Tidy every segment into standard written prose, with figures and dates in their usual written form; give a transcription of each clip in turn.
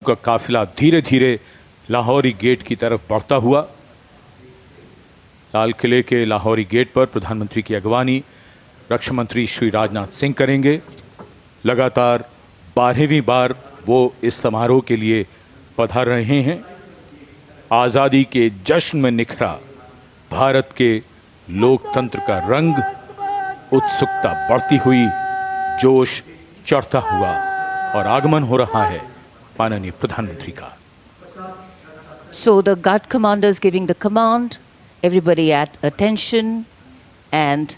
का काफिला धीरे धीरे लाहौरी गेट की तरफ बढ़ता हुआ। लाल किले के लाहौरी गेट पर प्रधानमंत्री की अगवानी रक्षा मंत्री श्री राजनाथ सिंह करेंगे। लगातार 12वीं बार वो इस समारोह के लिए पधार रहे हैं। आजादी के जश्न में निखरा भारत के लोकतंत्र का रंग, उत्सुकता बढ़ती हुई, जोश चढ़ता हुआ और आगमन हो रहा है माननीय प्रधानमंत्री का। So the guard commander is giving the command, everybody at attention, and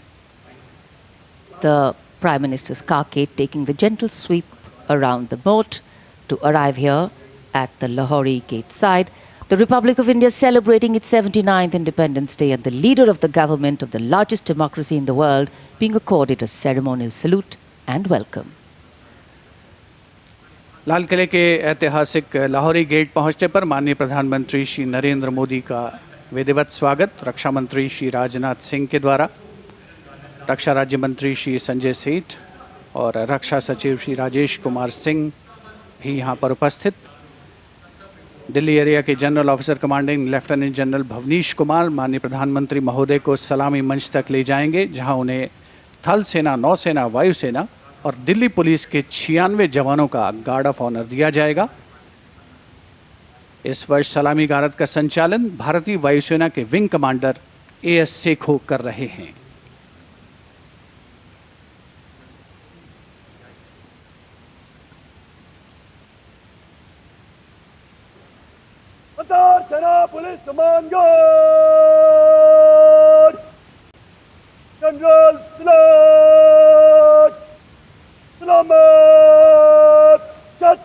the Prime Minister's carcade taking the gentle sweep around the moat to arrive here at the Lahori gate side. The Republic of India celebrating its 79th Independence Day, and the leader of the government of the largest democracy in the world being accorded a ceremonial salute and welcome. लाल किले के ऐतिहासिक Lahori gate पहुंचने पर माननीय प्रधानमंत्री श्री नरेंद्र मोदी का विधिवत स्वागत रक्षा मंत्री श्री राजनाथ सिंह के द्वारा, रक्षा राज्य मंत्री श्री संजय सेठ और रक्षा सचिव श्री राजेश कुमार सिंह भी यहां पर उपस्थित। दिल्ली एरिया के general officer commanding lieutenant general Bhavnish Kumar माननीय प्रधानमंत्री महोदय को सलामी मंच तक ले जाएंगे, जहां उन्हें थल सेना, नौसेना, वायुसेना और दिल्ली पुलिस के 96 जवानों का गार्ड ऑफ ऑनर दिया जाएगा। इस वर्ष सलामी गारद का संचालन भारतीय वायुसेना के विंग कमांडर एएस सेखो कर रहे हैं। सेना पुलिस सम्मान गार्ड जनरल सलामत सत।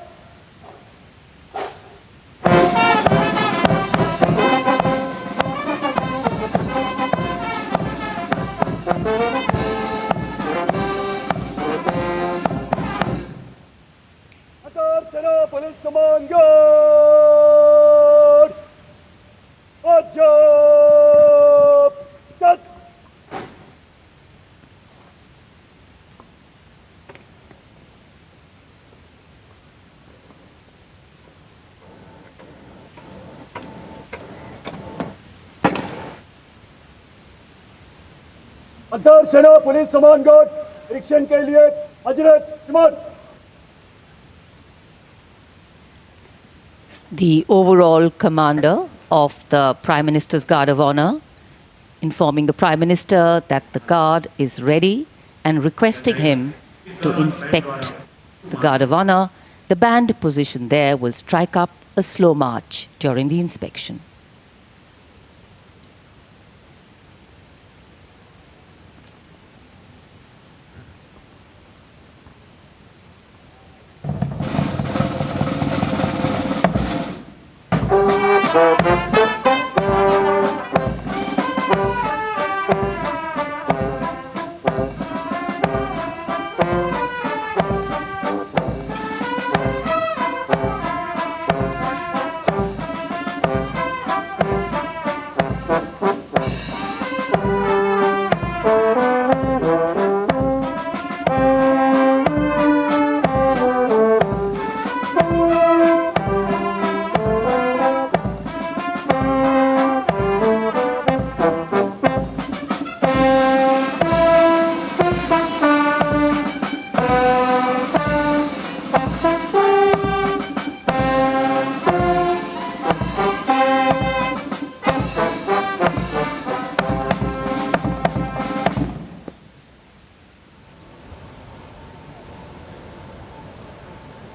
सेना पुलिस सम्मान गार्ड अजब तक। अंतर सेना पुलिस सम्मान गार्ड निरीक्षण के लिए हजरत इमाम। The overall commander of the Prime Minister's Guard of Honor informing the Prime Minister that the guard is ready and requesting him to inspect the Guard of Honor. The band positioned there will strike up a slow march during the inspection.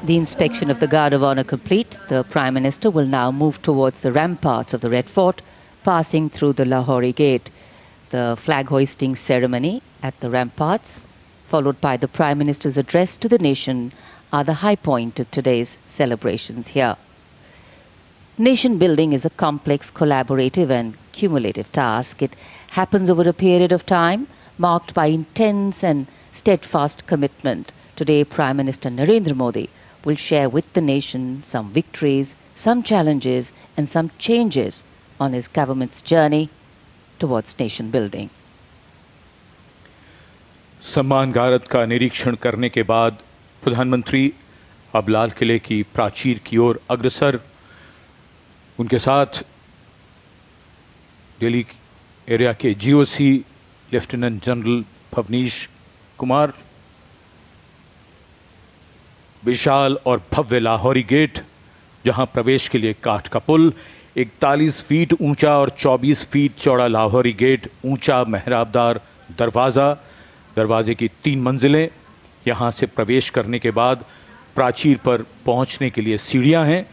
The inspection of the Guard of Honor complete, the Prime Minister will now move towards the ramparts of the Red Fort, passing through the Lahori Gate. The flag hoisting ceremony at the ramparts, followed by the Prime Minister's address to the nation, are the high point of today's celebrations here. Nation building is a complex, collaborative and cumulative task. It happens over a period of time marked by intense and steadfast commitment. Today, Prime Minister Narendra Modi will share with the nation some victories, some challenges and some changes on his government's journey towards nation building. सम्मान गारद का निरीक्षण करने के बाद प्रधानमंत्री अब लाल किले की प्राचीर की ओर अग्रसर, उनके साथ दिल्ली एरिया के GOC lieutenant general Bhavnish Kumar, विशाल और भव्य लाहौरी गेट, जहां प्रवेश के लिए काठ का पुल, 41 फीट ऊंचा और 24 फीट चौड़ा लाहौरी गेट, ऊंचा मेहराबदार दरवाजा, दरवाजे की 3 मंजिलें, यहां से प्रवेश करने के बाद प्राचीर पर पहुंचने के लिए सीढ़ियां हैं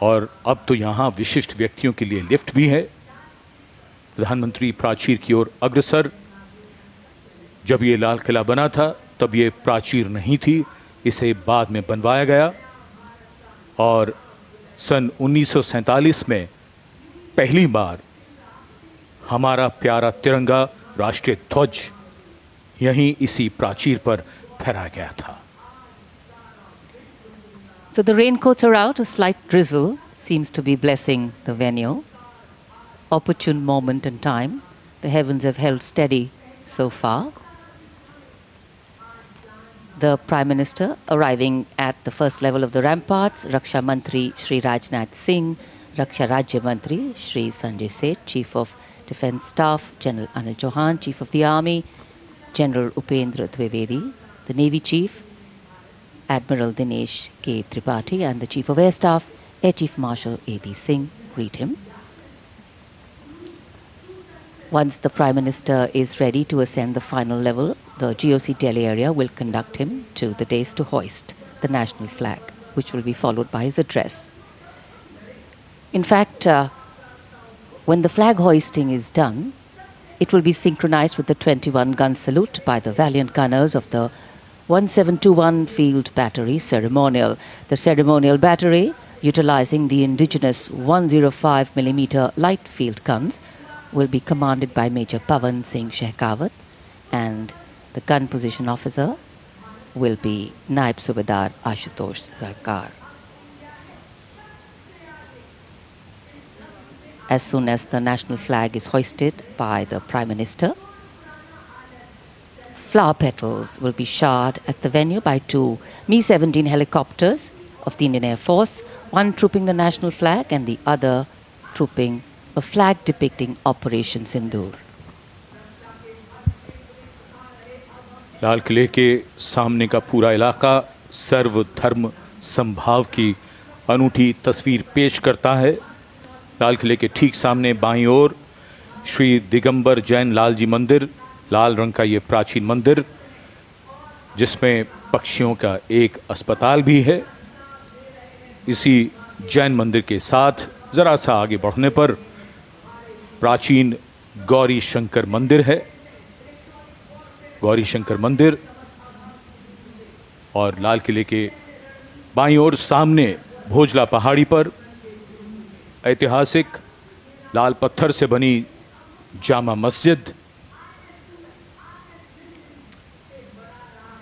और अब तो यहां विशिष्ट व्यक्तियों के लिए लिफ्ट भी है। प्रधानमंत्री प्राचीर की ओर अग्रसर। जब ये लाल किला बना था तब ये प्राचीर नहीं थी, इसे बाद में बनवाया गया और सन 1947 में पहली बार हमारा प्यारा तिरंगा राष्ट्रीय ध्वज यहीं इसी प्राचीर पर फहराया गया था। So the raincoats are out. A slight drizzle seems to be blessing the venue. Opportune moment in time. The heavens have held steady so far. The Prime Minister arriving at the first level of the ramparts, Raksha Mantri Shri Rajnath Singh, Raksha Rajya Mantri Shri Sanjay Seth, Chief of Defence Staff General Anil Chauhan, Chief of the Army General Upendra Dwivedi, the Navy Chief Admiral Dinesh K. Tripathi and the Chief of Air Staff Air Chief Marshal A.B. Singh greet him. Once the Prime Minister is ready to ascend the final level, the GOC Delhi area will conduct him to the dais to hoist the national flag, which will be followed by his address. In fact, when the flag hoisting is done, it will be synchronized with the 21-gun salute by the valiant gunners of the 1721 Field Battery Ceremonial. The ceremonial battery, utilizing the indigenous 105mm light field guns, will be commanded by Major Pavan Singh Shehkawat, and the gun position officer will be Naib Subedar Ashutosh Sarkar. As soon as the national flag is hoisted by the Prime Minister, flower petals will be showered at the venue by 2 Mi-17 helicopters of the Indian Air Force, one trooping the national flag and the other trooping a flag depicting Operation Sindoor. लाल किले के सामने का पूरा इलाका सर्वधर्म समभाव की अनूठी तस्वीर पेश करता है। लाल किले के ठीक सामने बाईं ओर श्री दिगंबर जैन लाल जी मंदिर, लाल रंग का ये प्राचीन मंदिर जिसमें पक्षियों का एक अस्पताल भी है। इसी जैन मंदिर के साथ जरा सा आगे बढ़ने पर प्राचीन गौरी शंकर मंदिर है। गौरी शंकर मंदिर और लाल किले के बाईं ओर सामने भोजला पहाड़ी पर ऐतिहासिक लाल पत्थर से बनी जामा मस्जिद,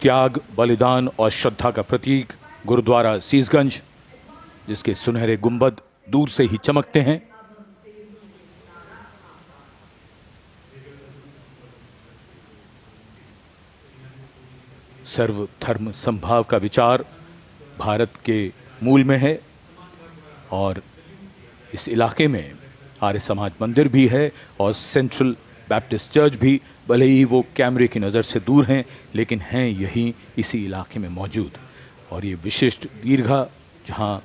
त्याग, बलिदान और श्रद्धा का प्रतीक गुरुद्वारा सीसगंज, जिसके सुनहरे गुंबद दूर से ही चमकते हैं। सर्वधर्म समभाव का विचार भारत के मूल में है और इस इलाके में आर्य समाज मंदिर भी है और सेंट्रल बैप्टिस्ट चर्च भी, भले ही वो कैमरे की नज़र से दूर हैं लेकिन हैं यहीं इसी इलाके में मौजूद। और ये विशिष्ट दीर्घा जहां